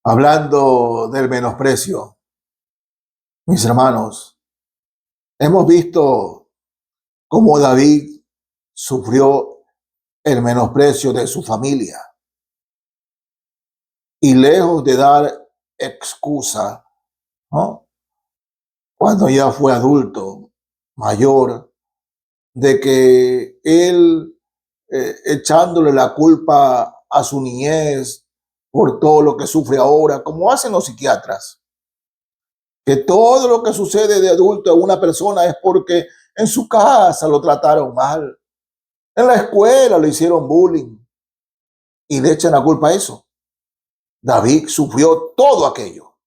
Hablando del menosprecio, mis hermanos, hemos visto cómo David sufrió el menosprecio de su familia y lejos de dar excusa, ¿no? Cuando ya fue adulto, mayor, de que él echándole la culpa a su niñez por todo lo que sufre ahora, como hacen los psiquiatras, que todo lo que sucede de adulto a una persona es porque en su casa lo trataron mal, en la escuela lo hicieron bullying y le echan la culpa a eso. David sufrió todo aquello.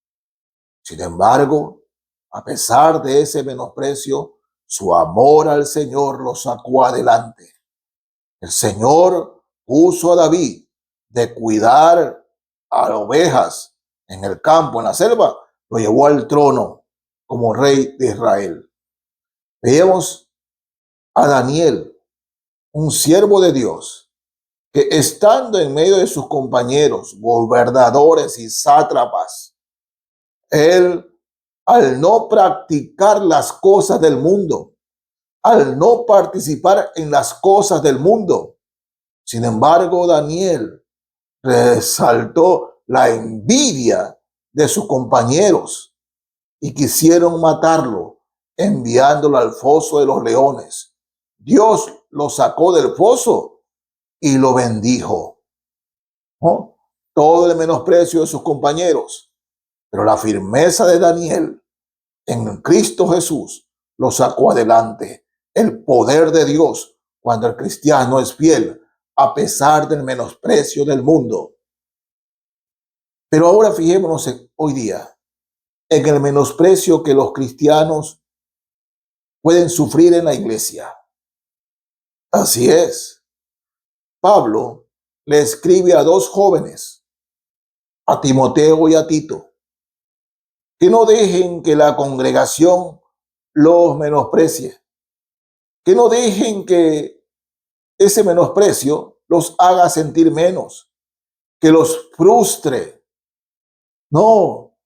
Sin embargo, a pesar de ese menosprecio, su amor al Señor lo sacó adelante. El Señor puso a David de cuidar a las ovejas en el campo, en la selva, lo llevó al trono como rey de Israel. Veamos a Daniel, un siervo de Dios, que estando en medio de sus compañeros, gobernadores y sátrapas, él, al no practicar las cosas del mundo, al no participar en las cosas del mundo, sin embargo, Daniel resaltó la envidia de sus compañeros y quisieron matarlo, enviándolo al foso de los leones. Dios lo sacó del foso y lo bendijo, ¿no? Todo el menosprecio de sus compañeros, pero la firmeza de Daniel en Cristo Jesús lo sacó adelante. El poder de Dios cuando el cristiano es fiel a pesar del menosprecio del mundo. Pero ahora fijémonos hoy día en el menosprecio que los cristianos pueden sufrir en la iglesia. Así es. Pablo le escribe a dos jóvenes, a Timoteo y a Tito, que no dejen que la congregación los menosprecie, que no dejen que ese menosprecio los haga sentir menos, que los frustre. No,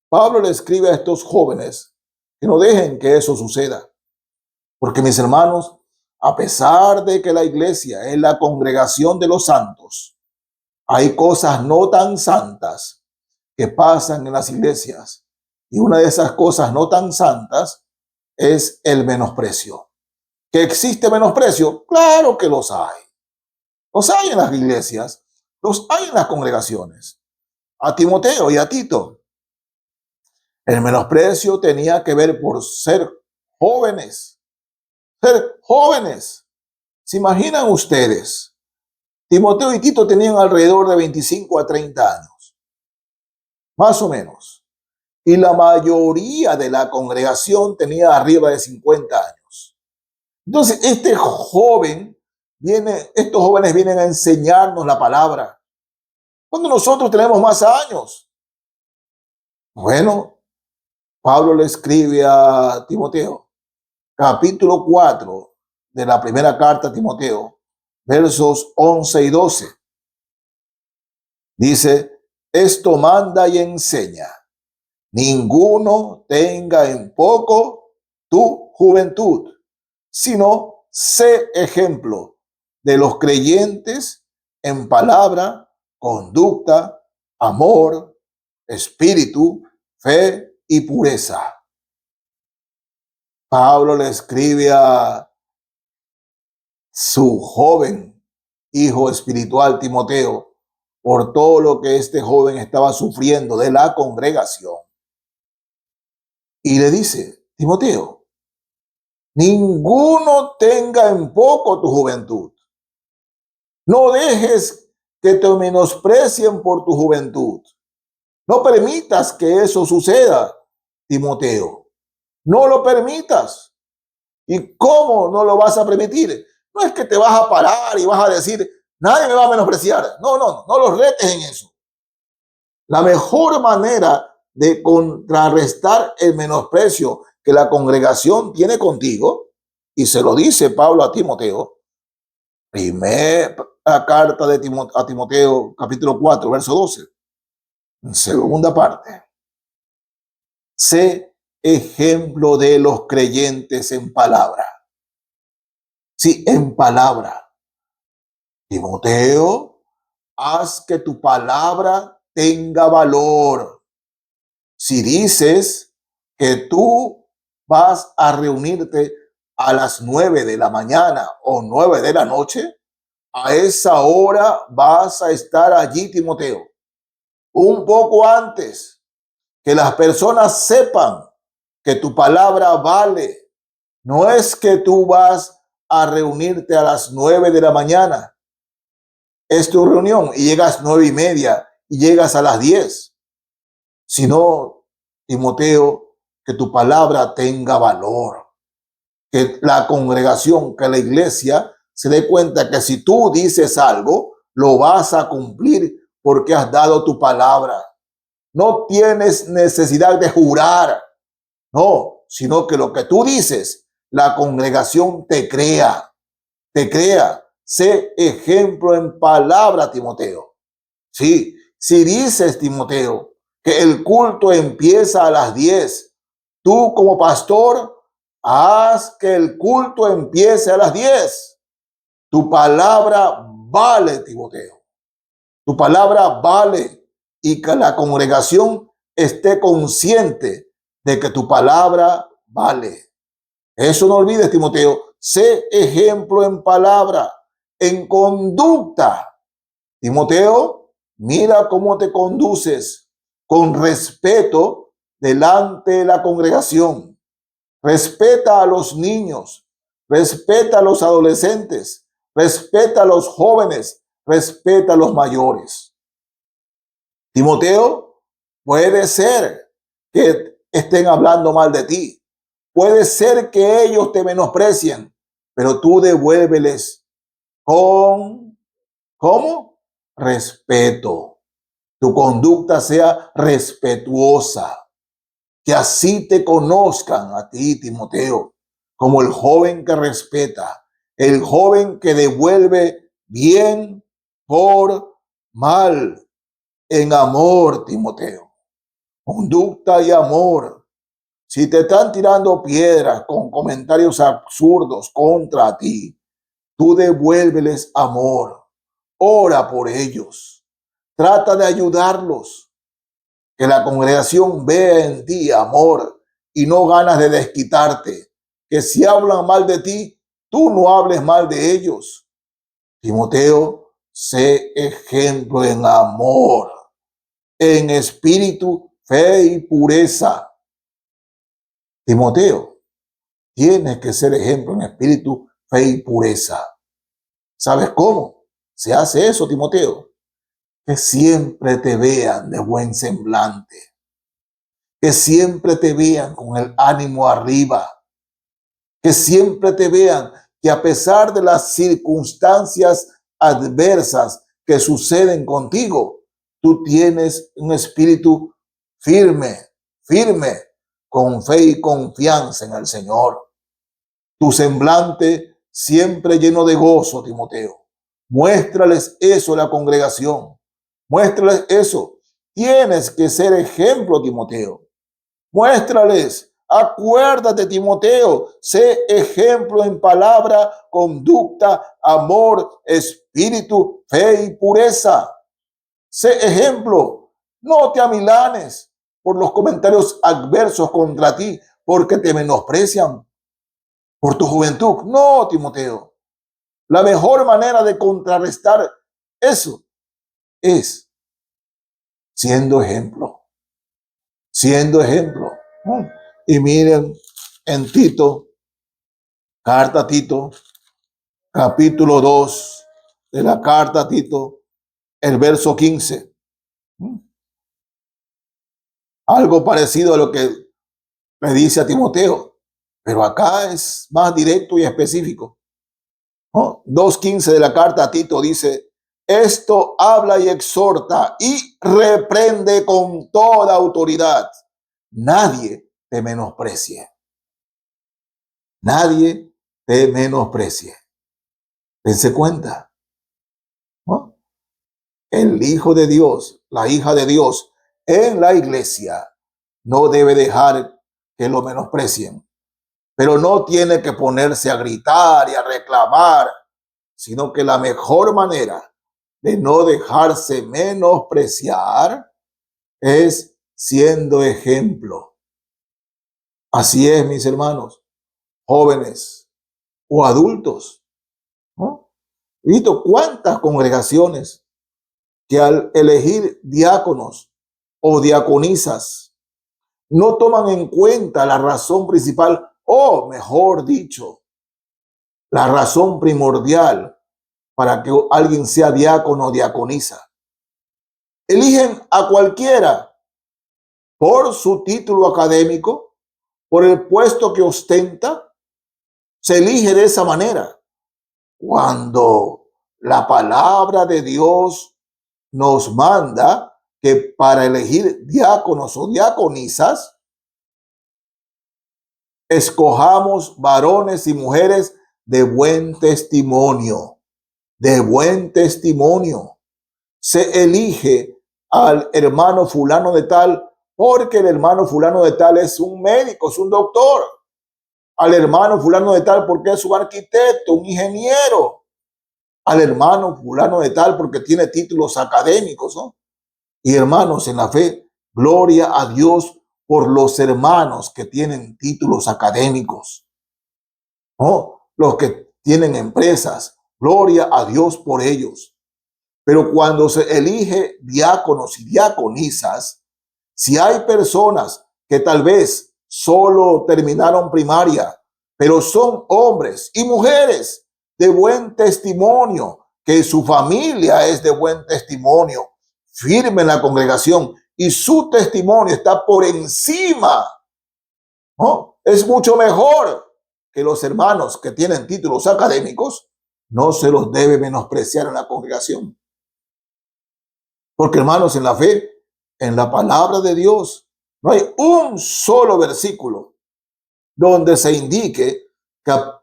Pablo le escribe a estos jóvenes que no dejen que eso suceda, porque mis hermanos, a pesar de que la iglesia es la congregación de los santos, hay cosas no tan santas que pasan en las iglesias. Y una de esas cosas no tan santas es el menosprecio. ¿Que existe menosprecio? Claro que los hay. Los hay en las iglesias, los hay en las congregaciones. A Timoteo y a Tito, el menosprecio tenía que ver por ser jóvenes. Ser jóvenes. ¿Se imaginan ustedes? Timoteo y Tito tenían alrededor de 25 a 30 años, más o menos. Y la mayoría de la congregación tenía arriba de 50 años. Entonces, estos jóvenes vienen a enseñarnos la palabra. Cuando nosotros tenemos más años. Bueno, Pablo le escribe a Timoteo, capítulo 4 de la primera carta a Timoteo, versos 11 y 12. Dice, esto manda y enseña. Ninguno tenga en poco tu juventud, sino sé ejemplo de los creyentes en palabra, conducta, amor, espíritu, fe y pureza. Pablo le escribe a su joven hijo espiritual Timoteo por todo lo que este joven estaba sufriendo de la congregación. Y le dice, Timoteo, ninguno tenga en poco tu juventud. No dejes que te menosprecien por tu juventud. No permitas que eso suceda, Timoteo. No lo permitas. ¿Y cómo no lo vas a permitir? No es que te vas a parar y vas a decir, nadie me va a menospreciar. No los retes en eso. La mejor manera de contrarrestar el menosprecio que la congregación tiene contigo, y se lo dice Pablo a Timoteo, primera carta de a Timoteo, capítulo 4, verso 12. Segunda parte. Sé ejemplo de los creyentes en palabra. Sí, en palabra. Timoteo, haz que tu palabra tenga valor. Si dices que tú vas a reunirte a las 9 de la mañana o 9 de la noche, a esa hora vas a estar allí, Timoteo. Un poco antes, que las personas sepan que tu palabra vale. No es que tú vas a reunirte a las 9 de la mañana. Es tu reunión y llegas 9:30 y llegas a las 10. Sino, Timoteo, que tu palabra tenga valor. Que la congregación, que la iglesia se dé cuenta que si tú dices algo, lo vas a cumplir porque has dado tu palabra. No tienes necesidad de jurar, no, sino que lo que tú dices, la congregación te crea, te crea. Sé ejemplo en palabra, Timoteo. Sí, si dices, Timoteo, que el culto empieza a las 10, tú como pastor, haz que el culto empiece a las 10. Tu palabra vale, Timoteo. Tu palabra vale y que la congregación esté consciente de que tu palabra vale. Eso no olvides, Timoteo. Sé ejemplo en palabra, en conducta. Timoteo, mira cómo te conduces con respeto delante de la congregación. Respeta a los niños, respeta a los adolescentes, respeta a los jóvenes, respeta a los mayores. Timoteo, puede ser que estén hablando mal de ti. Puede ser que ellos te menosprecien, pero tú devuélveles con, ¿cómo? Respeto. Tu conducta sea respetuosa. Que así te conozcan a ti, Timoteo, como el joven que respeta, el joven que devuelve bien por mal, en amor, Timoteo. Conducta y amor. Si te están tirando piedras con comentarios absurdos contra ti, tú devuélveles amor. Ora por ellos. Trata de ayudarlos. Que la congregación vea en ti amor y no ganas de desquitarte. Que si hablan mal de ti, tú no hables mal de ellos. Timoteo, sé ejemplo en amor, en espíritu, fe y pureza. Timoteo, tienes que ser ejemplo en espíritu, fe y pureza. ¿Sabes cómo se hace eso, Timoteo? Que siempre te vean de buen semblante, que siempre te vean con el ánimo arriba, que siempre te vean que a pesar de las circunstancias adversas que suceden contigo, tú tienes un espíritu firme, firme, con fe y confianza en el Señor. Tu semblante siempre lleno de gozo, Timoteo. Muéstrales eso a la congregación. Muéstrales eso. Tienes que ser ejemplo, Timoteo. Muéstrales. Acuérdate, Timoteo. Sé ejemplo en palabra, conducta, amor, espíritu, fe y pureza. Sé ejemplo. No te amilanes por los comentarios adversos contra ti, porque te menosprecian por tu juventud. No, Timoteo. La mejor manera de contrarrestar eso es siendo ejemplo. Siendo ejemplo. Y miren, en Tito, carta a Tito, capítulo 2 de la carta a Tito, el verso 15. Algo parecido a lo que le dice a Timoteo, pero acá es más directo y específico. 2:15 de la carta a Tito dice: esto habla y exhorta y reprende con toda autoridad. Nadie te menosprecie. Nadie te menosprecie. Dense cuenta, ¿no? El Hijo de Dios, la hija de Dios, en la iglesia no debe dejar que lo menosprecien, pero no tiene que ponerse a gritar y a reclamar, sino que la mejor manera de no dejarse menospreciar es siendo ejemplo. Así es, mis hermanos, jóvenes o adultos, ¿no? He visto cuántas congregaciones que al elegir diáconos o diaconisas no toman en cuenta la razón principal, o mejor dicho, la razón primordial para que alguien sea diácono o diaconisa. Eligen a cualquiera por su título académico, por el puesto que ostenta. Se elige de esa manera, cuando la palabra de Dios nos manda que para elegir diáconos o diaconisas, escojamos varones y mujeres de buen testimonio, de buen testimonio. Se elige al hermano fulano de tal porque el hermano fulano de tal es un médico, es un doctor. Al hermano fulano de tal porque es un arquitecto, un ingeniero. Al hermano fulano de tal porque tiene títulos académicos, ¿no? Y hermanos en la fe, gloria a Dios por los hermanos que tienen títulos académicos, ¿no? Los que tienen empresas, gloria a Dios por ellos. Pero cuando se elige diáconos y diaconisas, si hay personas que tal vez solo terminaron primaria, pero son hombres y mujeres de buen testimonio, que su familia es de buen testimonio, firme en la congregación y su testimonio está por encima, ¿no? Es mucho mejor que los hermanos que tienen títulos académicos. No se los debe menospreciar en la congregación. Porque, hermanos, en la fe, en la palabra de Dios, no hay un solo versículo donde se indique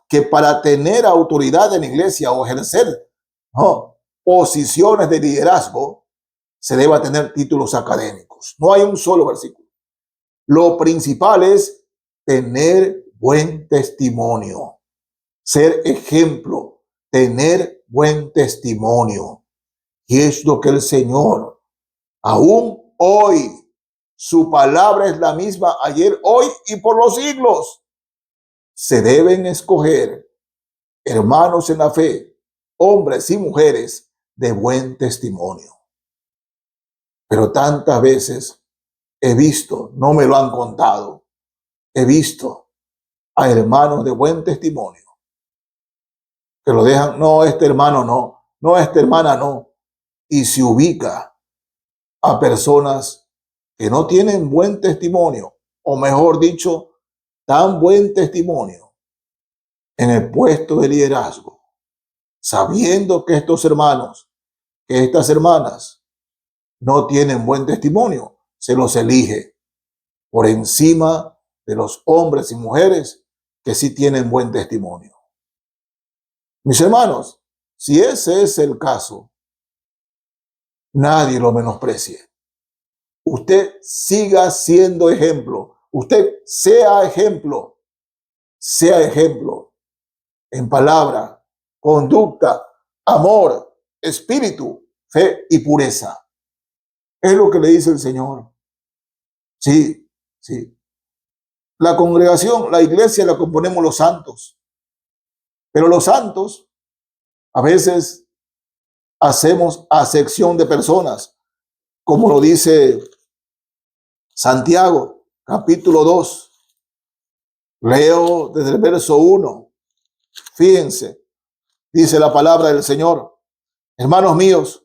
que para tener autoridad en la iglesia o ejercer, ¿no?, posiciones de liderazgo, se deba tener títulos académicos. No hay un solo versículo. Lo principal es tener buen testimonio, ser ejemplo, tener buen testimonio. Y es lo que el Señor, aún hoy, su palabra es la misma ayer, hoy y por los siglos. Se deben escoger hermanos en la fe, hombres y mujeres de buen testimonio. Pero tantas veces he visto, no me lo han contado, he visto a hermanos de buen testimonio que lo dejan, no, este hermano no, no, esta hermana no, y se ubica a personas que no tienen buen testimonio, o mejor dicho, tan buen testimonio en el puesto de liderazgo, sabiendo que estos hermanos, que estas hermanas no tienen buen testimonio, se los elige por encima de los hombres y mujeres que sí tienen buen testimonio. Mis hermanos, si ese es el caso, nadie lo menosprecie. Usted siga siendo ejemplo. Usted sea ejemplo en palabra, conducta, amor, espíritu, fe y pureza. Es lo que le dice el Señor. Sí, sí. La congregación, la iglesia la componemos los santos. Pero los santos a veces hacemos acepción de personas, como lo dice Santiago, capítulo 2. Leo desde el verso 1. Fíjense, dice la palabra del Señor: hermanos míos,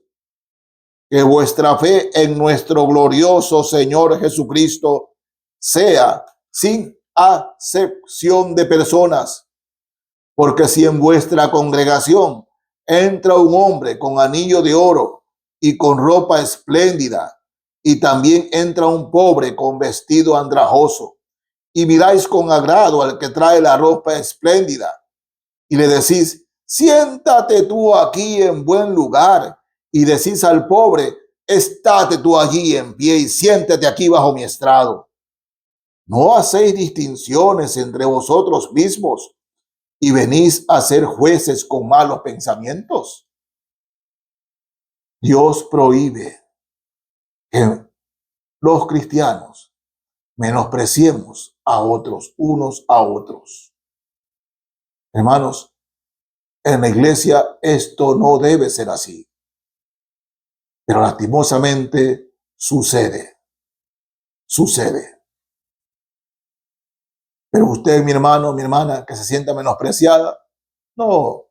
que vuestra fe en nuestro glorioso Señor Jesucristo sea sin acepción de personas. Porque si en vuestra congregación entra un hombre con anillo de oro y con ropa espléndida, y también entra un pobre con vestido andrajoso, y miráis con agrado al que trae la ropa espléndida, y le decís: siéntate tú aquí en buen lugar, y decís al pobre: estate tú allí en pie y siéntate aquí bajo mi estrado. No hacéis distinciones entre vosotros mismos y venís a ser jueces con malos pensamientos. Dios prohíbe que los cristianos menospreciemos a otros, unos a otros. Hermanos, en la iglesia esto no debe ser así, pero lastimosamente sucede. Pero usted, mi hermano, mi hermana, que se sienta menospreciada, no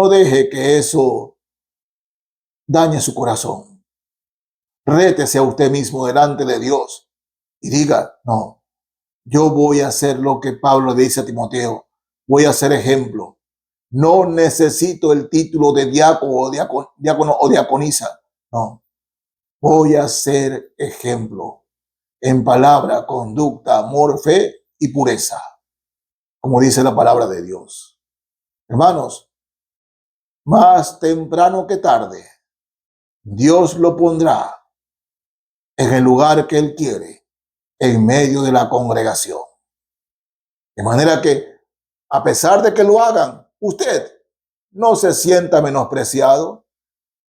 deje que eso dañe su corazón. Rétese a usted mismo delante de Dios y diga, no, yo voy a hacer lo que Pablo dice a Timoteo, voy a ser ejemplo. No necesito el título de diácono o diaconisa, no, voy a ser ejemplo en palabra, conducta, amor, fe y pureza, como dice la palabra de Dios. Hermanos, más temprano que tarde, Dios lo pondrá en el lugar que Él quiere, en medio de la congregación. De manera que, a pesar de que lo hagan, usted no se sienta menospreciado.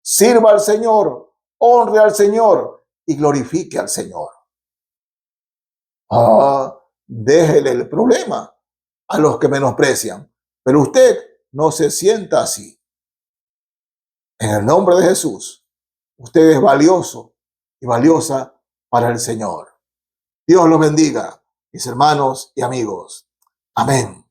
Sirva al Señor, honre al Señor y glorifique al Señor. Déjele el problema a los que menosprecian, pero usted no se sienta así. En el nombre de Jesús, usted es valioso y valiosa para el Señor. Dios los bendiga, mis hermanos y amigos. Amén.